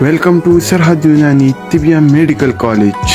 Welcome to Sarhad Yunani Tibia Medical College.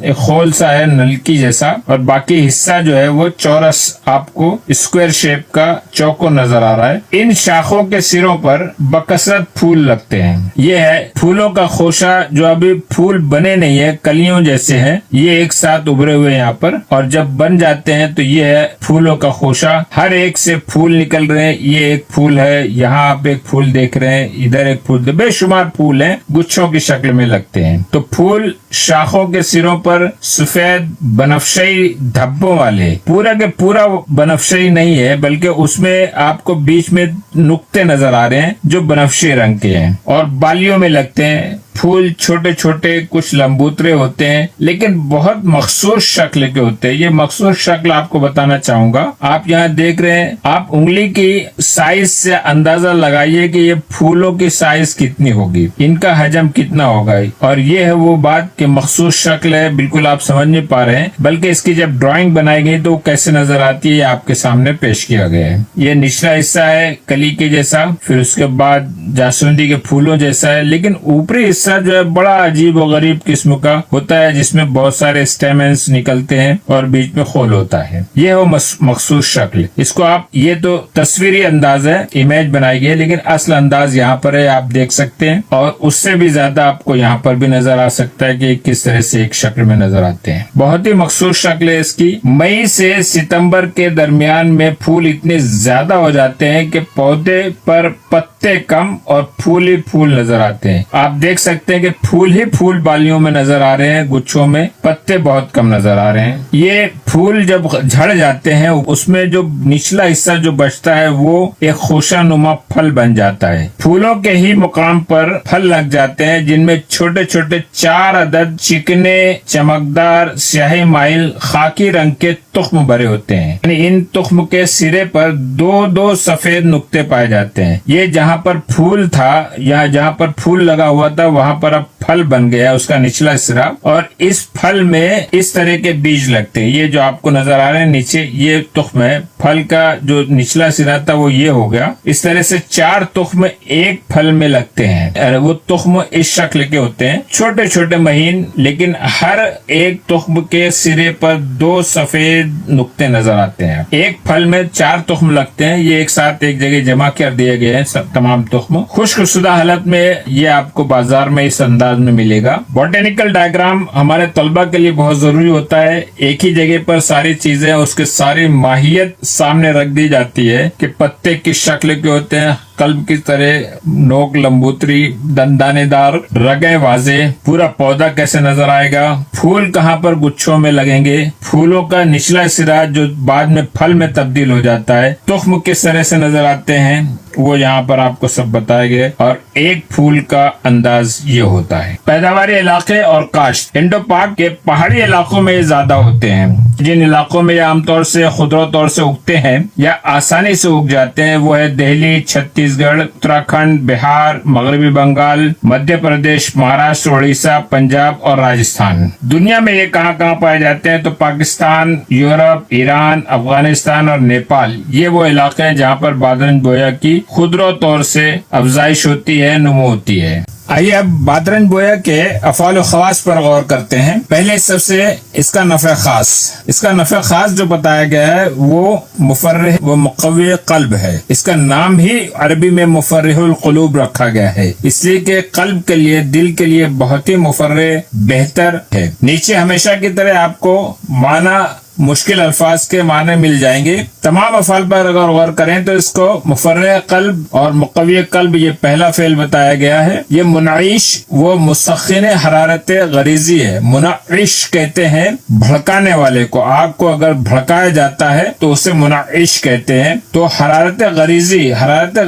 ایک خول سا ہے نلکی جیسا، اور باقی حصہ جو ہے وہ چورس آپ کو اسکوائر شیپ کا چوکو نظر آ رہا ہے۔ ان شاخوں کے سروں پر بکثرت پھول لگتے ہیں۔ یہ ہے پھولوں کا خوشہ جو ابھی پھول بنے نہیں ہے، کلیوں جیسے ہیں، یہ ایک ساتھ ابھرے ہوئے یہاں پر، اور جب بن جاتے ہیں تو یہ ہے پھولوں کا خوشہ۔ ہر ایک سے پھول نکل رہے ہیں، یہ ایک پھول ہے، یہاں آپ ایک پھول دیکھ رہے ہیں، ادھر ایک پھول، بے شمار پھول ہیں، گچھوں کی شکل میں لگتے ہیں۔ تو پھول شاخوں کے سروں پر سفید بنفشی دھبوں والے، پورا کے پورا بنفشی نہیں ہے بلکہ اس میں آپ کو بیچ میں نقطے نظر آ رہے ہیں جو بنفشی رنگ کے ہیں، اور بالیوں میں لگتے ہیں۔ پھول چھوٹے چھوٹے کچھ لمبوترے ہوتے ہیں لیکن بہت مخصوص شکل کے ہوتے ہیں۔ یہ مخصوص شکل آپ کو بتانا چاہوں گا۔ آپ یہاں دیکھ رہے ہیں، آپ انگلی کی سائز سے اندازہ لگائیے کہ یہ پھولوں کی سائز کتنی ہوگی، ان کا حجم کتنا ہوگا، اور یہ ہے وہ بات کہ مخصوص شکل ہے، بالکل آپ سمجھ نہیں پا رہے ہیں، بلکہ اس کی جب ڈرائنگ بنائی گئی تو وہ کیسے نظر آتی ہے آپ کے سامنے پیش کیا گیا ہے۔ یہ نچلا حصہ ہے کلی کے جیسا، پھر اس کے بعد جاسوندی کے پھولوں جیسا ہے، لیکن اوپری حصہ جو ہے بڑا عجیب و غریب قسم کا ہوتا ہے، جس میں بہت سارے اسٹیمنز نکلتے ہیں اور بیچ میں خول ہوتا ہے۔ یہ وہ مخصوص شکل، اس کو آپ، یہ تو تصویری انداز ہے، امیج بنائی گئی ہے، لیکن اصل انداز یہاں پر ہے، آپ دیکھ سکتے ہیں، اور اس سے بھی زیادہ آپ کو یہاں پر بھی نظر آ سکتا ہے کہ کس طرح سے ایک شکل میں نظر آتے ہیں۔ بہت ہی مخصوص شکل ہے اس کی۔ مئی سے ستمبر کے درمیان میں پھول اتنے زیادہ ہو جاتے ہیں کہ پودے پر پتے کم اور پھول ہی پھول نظر آتے ہیں۔ آپ دیکھ سکتے ہیں کہ پھول ہی پھول بالیوں میں نظر آ رہے ہیں، گچھوں میں پتے بہت کم نظر آ رہے ہیں۔ یہ پھول جب جھڑ جاتے ہیں اس میں جو نچلا حصہ جو بچتا ہے وہ ایک خوشہ نما پھل بن جاتا ہے۔ پھولوں کے ہی مقام پر پھل لگ جاتے ہیں جن میں چھوٹے چھوٹے 4 عدد چکنے چمکدار سیاہی مائل خاکی رنگ کے تخم بھرے ہوتے ہیں، یعنی ان تخم کے سرے پر 2 سفید نقطے پائے جاتے ہیں۔ یہ جہاں پر پھول تھا یا جہاں پر پھول لگا ہوا تھا وہاں پر اب پھل بن گیا اس کا نچلا سرا، اور اس پھل میں اس طرح کے بیج لگتے ہیں۔ یہ جو آپ کو نظر آ رہے ہیں نیچے، یہ تخم ہے، پھل کا جو نچلا سرا تھا وہ یہ ہو گیا۔ اس طرح سے 4 تخم ایک پھل میں لگتے ہیں، وہ تخم اس شکل کے ہوتے ہیں، چھوٹے چھوٹے مہین، لیکن ہر ایک تخم کے سرے پر 2 سفید نقطے نظر آتے ہیں۔ ایک پھل میں 4 تخم لگتے ہیں، یہ ایک ساتھ ایک جگہ جمع کر دیے گئے ہیں سب تمام تخم۔ خشک شدہ حالت میں یہ آپ کو بازار میں اس انداز میں ملے گا۔ بوٹینیکل ڈائیگرام ہمارے طلبہ کے لیے بہت ضروری ہوتا ہے، ایک ہی جگہ پر ساری چیزیں اس کے ساری ماہیت سامنے رکھ دی جاتی ہے کہ پتے کس شکل کے ہوتے ہیں، قلب کی طرح نوک لمبوتری، دندانے دار، رگیں واضح، پورا پودا کیسے نظر آئے گا، پھول کہاں پر گچھوں میں لگیں گے، پھولوں کا نچلا سرا جو بعد میں پھل میں تبدیل ہو جاتا ہے، تخم کس طرح سے نظر آتے ہیں، وہ یہاں پر آپ کو سب بتائے گئے، اور ایک پھول کا انداز یہ ہوتا ہے۔ پیداواری علاقے اور کاشت، انڈو پاک کے پہاڑی علاقوں میں یہ زیادہ ہوتے ہیں۔ جن علاقوں میں یہ عام طور سے خودرو طور سے اگتے ہیں یا آسانی سے اگ جاتے ہیں وہ ہے دہلی، چھتیس گڑھ، اتراکھنڈ، بہار، مغربی بنگال، مدھیہ پردیش، مہاراشٹر، اڑیسہ، پنجاب اور راجستھان۔ دنیا میں یہ کہاں کہاں پائے جاتے ہیں تو پاکستان، یورپ، ایران، افغانستان اور نیپال، یہ وہ علاقے ہیں جہاں پر بادرنج بویا کی خودرو طور سے افزائش ہوتی ہے، نمو ہوتی ہے۔ آئیے اب بادرنج بویا کے افعال و خواص پر غور کرتے ہیں۔ پہلے سب سے اس کا نفع خاص، اس کا نفع خاص جو بتایا گیا ہے وہ مفرح و مقوی قلب ہے۔ اس کا نام ہی عربی میں مفرح القلوب رکھا گیا ہے، اس لیے کہ قلب کے لیے، دل کے لیے بہت ہی مفرح، بہتر ہے۔ نیچے ہمیشہ کی طرح آپ کو معنی مشکل الفاظ کے معنی مل جائیں گے۔ تمام افعال پر اگر غور کریں تو اس کو مفرح قلب اور مقوی قلب یہ پہلا فعل بتایا گیا ہے۔ یہ منعش وہ مسخن حرارت غریزی ہے۔ منعش کہتے ہیں بھڑکانے والے کو، آگ کو اگر بھڑکایا جاتا ہے تو اسے منعش کہتے ہیں۔ تو حرارت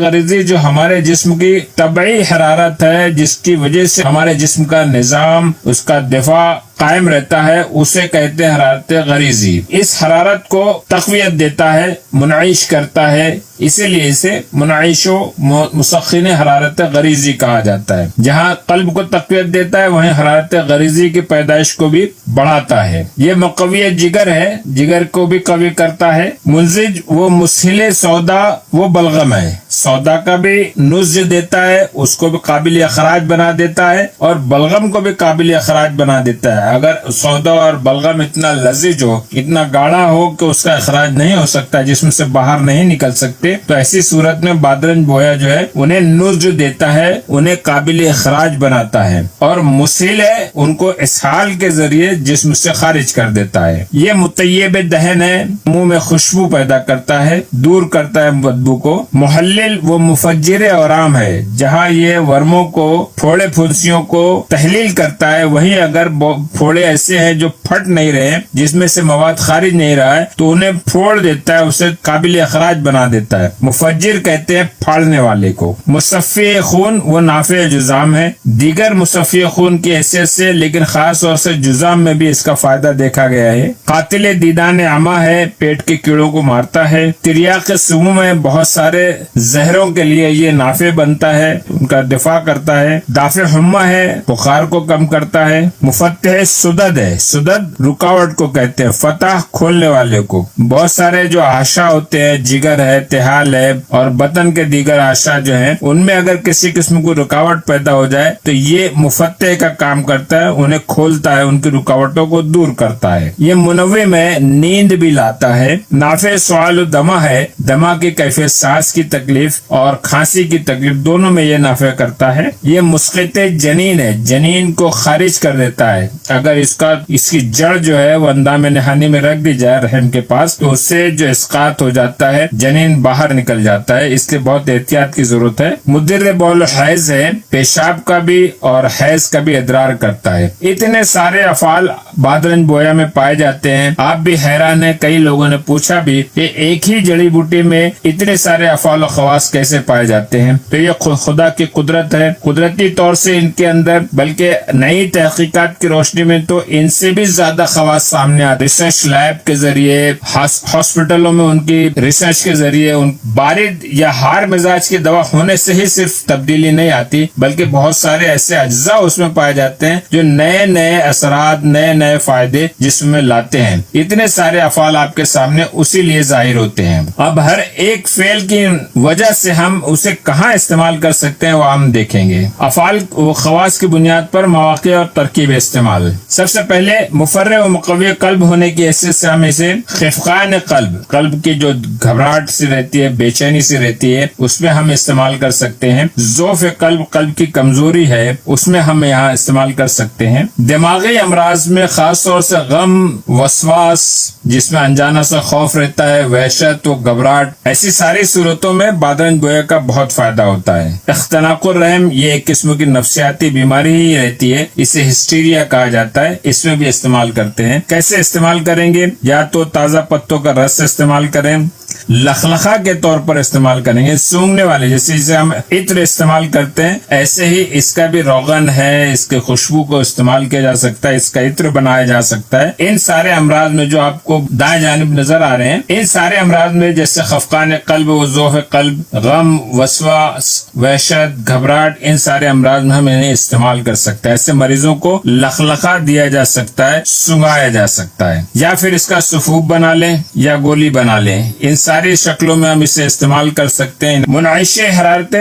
غریزی جو ہمارے جسم کی طبعی حرارت ہے، جس کی وجہ سے ہمارے جسم کا نظام، اس کا دفاع قائم رہتا ہے، اسے کہتے ہیں حرارت غریزی۔ اس حرارت کو تقویت دیتا ہے، منعش کرتا ہے، اسی لیے اسے منعش و مسخن حرارت غریزی کہا جاتا ہے۔ جہاں قلب کو تقویت دیتا ہے وہیں حرارت غریزی کی پیدائش کو بھی بڑھاتا ہے۔ یہ مقوی جگر ہے، جگر کو بھی قوی کرتا ہے۔ منزج وہ مسہل سودا وہ بلغم ہے، سودا کا بھی نزج دیتا ہے، اس کو بھی قابل اخراج بنا دیتا ہے، اور بلغم کو بھی قابل اخراج بنا دیتا ہے۔ اگر سودا اور بلغم اتنا لذیذ ہو، اتنا گاڑھا ہو کہ اس کا اخراج نہیں ہو سکتا، جس میں سے باہر نہیں نکل سکتے، تو ایسی صورت میں بادرنج بویا جو ہے انہیں نضج دیتا ہے، انہیں قابل اخراج بناتا ہے، اور مسیل ہے ان کو اسہال کے ذریعے جسم سے خارج کر دیتا ہے۔ یہ مطیب دہن ہے، منہ میں خوشبو پیدا کرتا ہے، دور کرتا ہے بدبو کو۔ محلل و مفجر اورام ہے، جہاں یہ ورموں کو، پھوڑے پھنسیوں کو تحلیل کرتا ہے، وہیں اگر پھوڑے ایسے ہیں جو پھٹ نہیں رہے، جس میں سے مواد خارج نہیں رہا ہے، تو انہیں پھوڑ دیتا ہے، اسے قابل اخراج بنا دیتا ہے۔ مفجر کہتے ہیں پھاڑنے والے کو۔ مصفی خون وہ نافع جزام ہے، دیگر مصفی خون کی حیثیت سے، لیکن خاص طور سے جزام میں بھی اس کا فائدہ دیکھا گیا ہے۔ قاتل دیدان عمہ ہے، پیٹ کے کیڑوں کو مارتا ہے۔ تریاق سموم ہے، بہت سارے زہروں کے لیے یہ نافع بنتا ہے، ان کا دفاع کرتا ہے۔ دافع حمہ ہے، بخار کو کم کرتا ہے۔ مفتح سدد ہے، سدد رکاوٹ کو کہتے ہیں، فتح کھولنے والے کو۔ بہت سارے جو آشا ہوتے ہیں، جگر ہے، تحال ہے، اور بطن کے دیگر آشا جو ہیں، ان میں اگر کسی قسم کو رکاوٹ پیدا ہو جائے تو یہ مفتح کا کام کرتا ہے، انہیں کھولتا ہے، ان کی رکاوٹوں کو دور کرتا ہے۔ یہ منوم ہے، نیند بھی لاتا ہے۔ نافع سوال و دمہ ہے، دمہ کی کیفیت، سانس کی تکلیف اور کھانسی کی تکلیف دونوں میں یہ نافع کرتا ہے۔ یہ مسقط جنین ہے، جنین کو خارج کر دیتا ہے۔ اگر اس کی جڑ جو ہے وہ اندام نہانی میں رکھ دی جائے رحم کے پاس، تو اس سے جو اسقاط ہو جاتا ہے، جنین باہر نکل جاتا ہے، اس لیے بہت احتیاط کی ضرورت ہے۔ مدر بول حیض ہے، پیشاب کا بھی اور حیض کا بھی ادرار کرتا ہے۔ اتنے سارے افعال بادرنج بویا میں پائے جاتے ہیں۔ آپ بھی حیران ہیں، کئی لوگوں نے پوچھا بھی کہ ایک ہی جڑی بوٹی میں اتنے سارے افعال و خواص کیسے پائے جاتے ہیں؟ تو یہ خدا کی قدرت ہے، قدرتی طور سے ان کے اندر، بلکہ نئی تحقیقات کی روشنی میں تو ان سے بھی زیادہ خواص سامنے آتے۔ ریسرچ لیب کے ذریعے، ہاسپٹلوں میں ان کی ریسرچ کے ذریعے، ان بارد یا ہار مزاج کی دوا ہونے سے ہی صرف تبدیلی نہیں آتی، بلکہ بہت سارے ایسے اجزاء اس میں پائے جاتے ہیں جو نئے نئے اثرات، نئے نئے فائدے جسم میں لاتے ہیں۔ اتنے سارے افعال آپ کے سامنے اسی لیے ظاہر ہوتے ہیں۔ اب ہر ایک فعل کی وجہ سے ہم اسے کہاں استعمال کر سکتے ہیں وہ ہم دیکھیں گے۔ افعال و خواص کی بنیاد پر مواقع اور ترکیب استعمال۔ سب سے پہلے مفرح و مقوی قلب ہونے کی حیثیت سے ہم اسے خفقان قلب، قلب کی جو گھبراہٹ سی رہتی ہے، بے چینی سی رہتی ہے، اس میں ہم استعمال کر سکتے ہیں۔ ضعف قلب، قلب کی کمزوری ہے، اس میں ہم یہاں استعمال کر سکتے ہیں۔ دماغی امراض میں خاص طور سے غم، وسواس، جس میں انجانا سا خوف رہتا ہے، وحشت و گھبراہٹ، ایسی ساری صورتوں میں بادرنج بویا کا بہت فائدہ ہوتا ہے۔ اختناق الرحم، یہ ایک قسم کی نفسیاتی بیماری ہی رہتی ہے، اسے ہسٹیریا کہا جاتا ہے، اس میں بھی استعمال کرتے ہیں۔ کیسے استعمال کریں گے؟ یا تو تازہ پتوں کا رس استعمال کریں، لخلخا کے طور پر استعمال کریں گے، سونگنے والے، جیسے ہم عطر استعمال کرتے ہیں، ایسے ہی اس کا بھی روغن ہے، اس کے خوشبو کو استعمال کیا جا سکتا ہے، اس کا عطر بنایا جا سکتا ہے۔ ان سارے امراض میں جو آپ کو دائیں جانب نظر آ رہے ہیں، ان سارے امراض میں جیسے خفقان قلب و ضعف قلب، غم، وسواس، وحشت، گھبراہٹ، ان سارے امراض میں ہم انہیں استعمال کر سکتے ہیں۔ ایسے مریضوں کو لخلخا دیا جا سکتا ہے، سنگایا جا سکتا ہے، یا پھر اس کا سفوف بنا لیں یا گولی بنا لیں، ان ساری شکلوں میں ہم اسے استعمال کر سکتے ہیں۔ منعش حرارت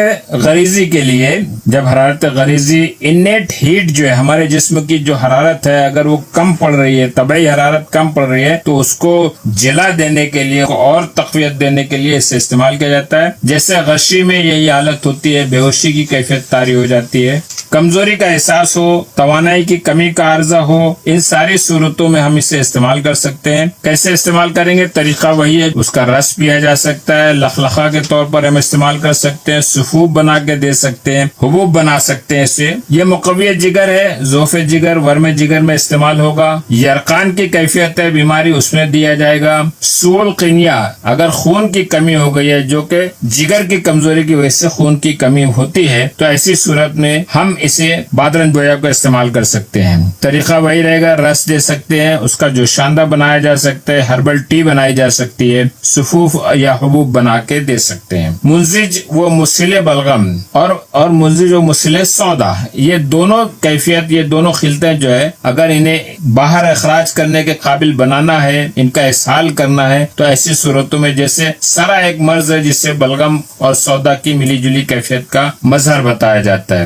غریزی کے لیے، جب حرارت غریزی، انیٹ ہیٹ جو ہے ہمارے جسم کی جو حرارت ہے، اگر وہ کم پڑ رہی ہے، طبعی حرارت کم پڑ رہی ہے، تو اس کو جلا دینے کے لیے اور تقویت دینے کے لیے اسے استعمال کیا جاتا ہے۔ جیسے غشی میں یہی حالت ہوتی ہے، بے ہوشی کی کیفیت طاری ہو جاتی ہے، کمزوری کا احساس ہو، توانائی کی کمی کا عارضہ ہو، ان ساری صورتوں میں ہم اسے استعمال کر سکتے ہیں۔ کیسے استعمال کریں گے؟ طریقہ وہی ہے، اس کا رس پیا جا سکتا ہے، لخلخا کے طور پر ہم استعمال کر سکتے ہیں، سفوف بنا کے دے سکتے ہیں، حبوب بنا سکتے ہیں اسے۔ یہ مقوی جگر ہے، ضعف جگر، ورم جگر میں استعمال ہوگا۔ یرقان کی کیفیت ہے، بیماری، اس میں دیا جائے گا۔ سول قنیا، اگر خون کی کمی ہو گئی ہے، جو کہ جگر کی کمزوری کی وجہ سے خون کی کمی ہوتی ہے، تو ایسی صورت میں ہم اسے بادرنج بویا کو استعمال کر سکتے ہیں۔ طریقہ وہی رہے گا، رس دے سکتے ہیں، اس کا جوشاندہ بنایا جا سکتا ہے، ہربل ٹی بنائی جا سکتی ہے، سفوف یا حبوب بنا کے دے سکتے ہیں۔ منزج و مسل بلغم اور منزج و مسل سودا، یہ دونوں کیفیت، یہ دونوں خلطیں جو ہے، اگر انہیں باہر اخراج کرنے کے قابل بنانا ہے، ان کا اسہال کرنا ہے، تو ایسی صورتوں میں جیسے سرا ایک مرض ہے جس سے بلغم اور سودا کی ملی جلی کیفیت کا مظہر بتایا جاتا ہے۔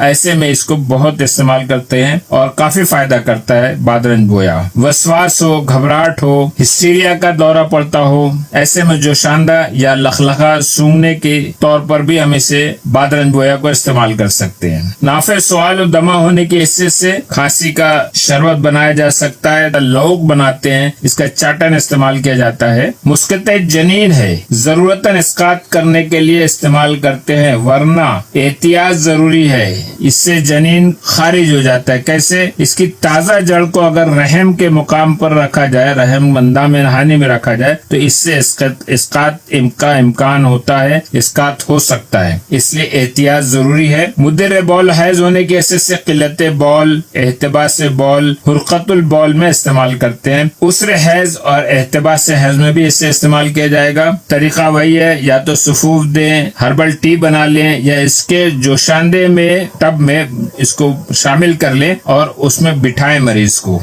ایسے میں اس کو بہت استعمال کرتے ہیں اور کافی فائدہ کرتا ہے بادرنج بویا۔ وسواس ہو، گھبراہٹ ہو، ہسٹیریا کا دورہ پڑتا ہو، ایسے میں جوشاندہ یا لخلخہ سونگنے کے طور پر بھی ہم اسے بادرنج بویا کو استعمال کر سکتے ہیں۔ نافع سوال و دمہ ہونے کی حیثیت سے کھانسی کا شربت بنایا جا سکتا ہے، لوگ بناتے ہیں، اس کا چاٹن استعمال کیا جاتا ہے۔ مسکت جنین ہے، ضرورتاً اسقاط کرنے کے لیے استعمال کرتے ہیں، ورنہ احتیاط ضروری ہے، اس سے جنین خارج ہو جاتا ہے۔ کیسے؟ اس کی تازہ جڑ کو اگر رحم کے مقام پر رکھا جائے، رحم بندہ میں نہانی میں رکھا جائے تو اس سے اسقاط کا امکان ہوتا ہے، اسقاط ہو سکتا ہے، اس لیے احتیاط ضروری ہے۔ مدر بول حیض ہونے کی حیثیت سے قلت بول، احتباس بول، حرقت البول میں استعمال کرتے ہیں۔ اسر حیض اور احتباس حیض میں بھی اسے استعمال کیا جائے گا۔ طریقہ وہی ہے، یا تو سفوف دیں، ہربل ٹی بنا لیں، یا اس کے جوشاندے میں ٹب میں اس کو شامل کر لیں اور اس میں بٹھائیں مریض کو۔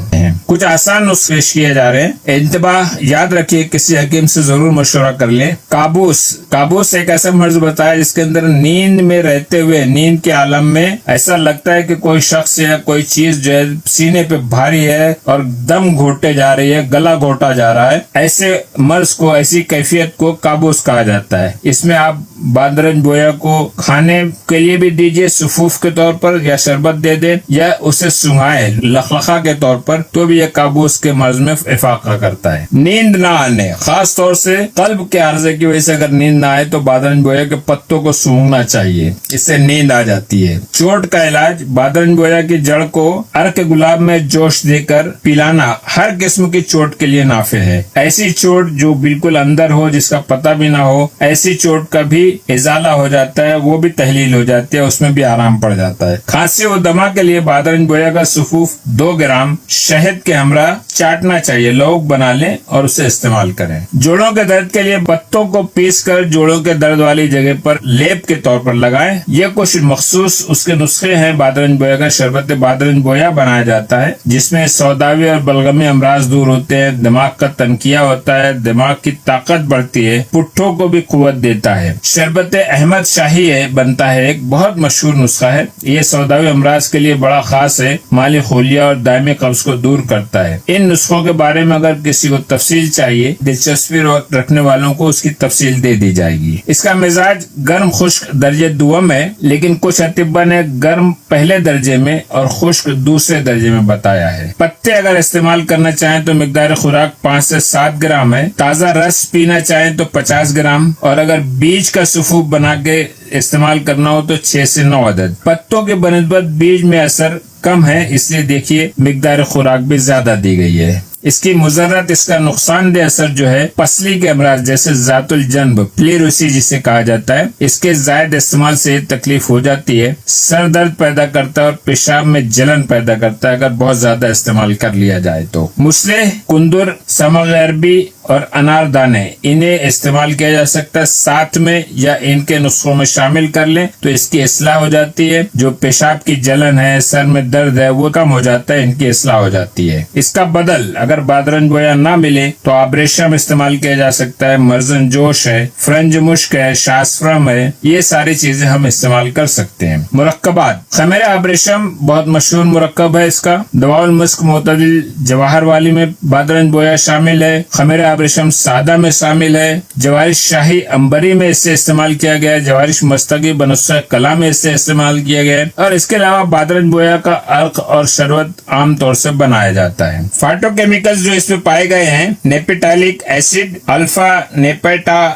کچھ آسان نسخے پیش کیے جا رہے ہیں۔ انتباہ یاد رکھیے، کسی حکیم سے ضرور مشورہ کر لیں۔ کابوس ایک ایسا مرض بتایا جس کے اندر نیند میں رہتے ہوئے، نیند کے عالم میں ایسا لگتا ہے کہ کوئی شخص یا کوئی چیز جو ہے سینے پہ بھاری ہے اور دم گھوٹے جا رہی ہے، گلا گھوٹا جا رہا ہے، ایسے مرض کو، ایسی کیفیت کو کابوس کہا جاتا ہے۔ اس میں آپ بادرنج بویا کو کھانے کے لیے بھی دیجیے سفوف کے طور پر، یا شربت دے دیں، یا اسے سنگھائیں لخلخہ کے طور پر، تو بھی یہ کابوس کے مرض میں افاقہ کرتا ہے۔ نیند نہ آنے، خاص طور سے قلب کے عارضے کی وجہ سے اگر نیند نہ آئے تو بادرنج بویا کے پتوں کو سونگھنا چاہیے، اس سے نیند آ جاتی ہے۔ چوٹ کا علاج، بادرنج بویا کی جڑ کو عرق گلاب میں جوش دے کر پلانا ہر قسم کی چوٹ کے لیے نافع ہے۔ ایسی چوٹ جو بالکل اندر ہو، جس کا پتہ بھی نہ ہو، ایسی چوٹ کا بھی ازالہ ہو جاتا ہے، وہ بھی تحلیل ہو جاتی ہے، اس میں بھی آرام پڑ جاتا ہے۔ کھانسی و دمہ کے لیے بادرنج بویا کا سفوف 2 گرام شہد کے ہمراہ چاٹنا چاہیے، لوگ بنا لیں اور اسے استعمال کریں۔ جوڑوں کے درد کے لیے پتوں کو پیس کر جوڑوں کے درد والی جگہ پر لیپ کے طور پر لگائیں۔ یہ کچھ مخصوص اس کے نسخے ہیں۔ بادرنج بویا کا شربت بادرنج بویا بنایا جاتا ہے، جس میں سوداوی اور بلغمی امراض دور ہوتے ہیں، دماغ کا تنکیہ ہوتا ہے، دماغ کی طاقت بڑھتی ہے، پٹھوں کو بھی قوت دیتا ہے۔ شربت احمد شاہی بنتا ہے، ایک بہت مشہور نسخہ ہے، یہ سوداوی امراض کے لیے بڑا خاص ہے، مالی خلیہ اور دائمی قبض کو دور کرتا ہے۔ ان نسخوں کے بارے میں اگر کسی کو تفصیل چاہیے، دلچسپی رکھنے والوں کو اس کی تفصیل دے دی جائے گی۔ اس کا مزاج گرم خشک درجے دوم ہے، لیکن کچھ اطباء نے گرم پہلے درجے میں اور خشک دوسرے درجے میں بتایا ہے۔ پتے اگر استعمال کرنا چاہیں تو مقدار خوراک 5 سے 7 گرام ہے۔ تازہ رس پینا چاہیں تو 50 گرام، اور اگر بیج کا سفوف بنا کے استعمال کرنا ہو تو 6 سے 9 عدد۔ پتوں کے بنسبت بیج میں اثر کم ہے، اس لیے دیکھیے مقدار خوراک بھی زیادہ دی گئی ہے۔ اس کی مضرت، اس کا نقصان دہ اثر جو ہے پسلی کے امراض جیسے ذات الجنب، پلیروسی جسے کہا جاتا ہے، اس کے زائد استعمال سے تکلیف ہو جاتی ہے، سر درد پیدا کرتا ہے اور پیشاب میں جلن پیدا کرتا ہے اگر بہت زیادہ استعمال کر لیا جائے تو۔ مسلح، کندر، سمغ عربی اور انار دانے، انہیں استعمال کیا جا سکتا ہے ساتھ میں، یا ان کے نسخوں میں شامل کر لیں تو اس کی اصلاح ہو جاتی ہے۔ جو پیشاب کی جلن ہے، سر میں درد ہے، وہ کم ہو جاتا ہے، ان کی اصلاح ہو جاتی ہے۔ اس کا بدل اگر بادرنج بویا نہ ملے تو آبریشم استعمال کیا جا سکتا ہے، مرزن جوش ہے، فرنج مشک ہے، شاسفرم ہے، یہ ساری چیزیں ہم استعمال کر سکتے ہیں۔ مرکبات، خمیر آبریشم بہت مشہور مرکب ہے، اس کا دواء المسک معتدل جواہر والی میں بادرنج بویا شامل ہے، خمیر آبریشم سادہ میں شامل ہے، جوارش شاہی امبری میں اس سے استعمال کیا گیا ہے، جوارش مستقی بنسخہ کلا میں اس سے استعمال کیا گیا ہے، اور اس کے علاوہ بادرنج بویا کا عرق اور شربت عام طور سے بنایا جاتا ہے۔ فائٹو کیمیکلز جو اس میں پائے گئے ہیں، نیپیٹالک ایسڈ، الفا نیپیٹا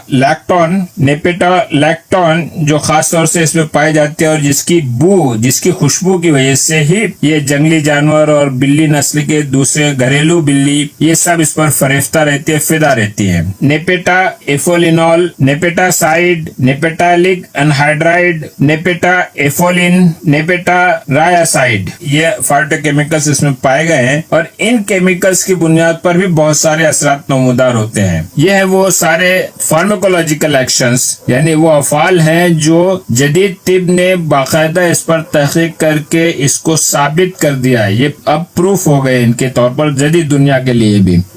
لیکٹون جو خاص طور سے اس میں پائے جاتے ہیں، اور جس کی خوشبو کی وجہ سے ہی یہ جنگلی جانور اور بلی نسل کے دوسرے گھریلو بلی یہ سب اس پر فریفتہ رہتی ہے، فدا رہتی ہے۔ نیپیٹا ایفولینول، نیپیٹا سائڈ، نیپیٹالک انہائیڈرائڈ، نیپیٹا ایفولین، نیپیٹا رایاسائڈ، یہ فائٹو کیمیکلز اس میں پائے گئے ہیں، اور ان کیمیکلز کی بنیاد پر بھی بہت سارے اثرات نمودار ہوتے ہیں۔ یہ ہے وہ سارے فارماکولوجیکل ایکشنز، یعنی وہ افعال ہیں جو جدید طب نے باقاعدہ اس پر تحقیق کر کے اس کو ثابت کر دیا ہے، یہ اب پروف ہو گئے ان کے طور پر جدید دنیا کے لیے بھی۔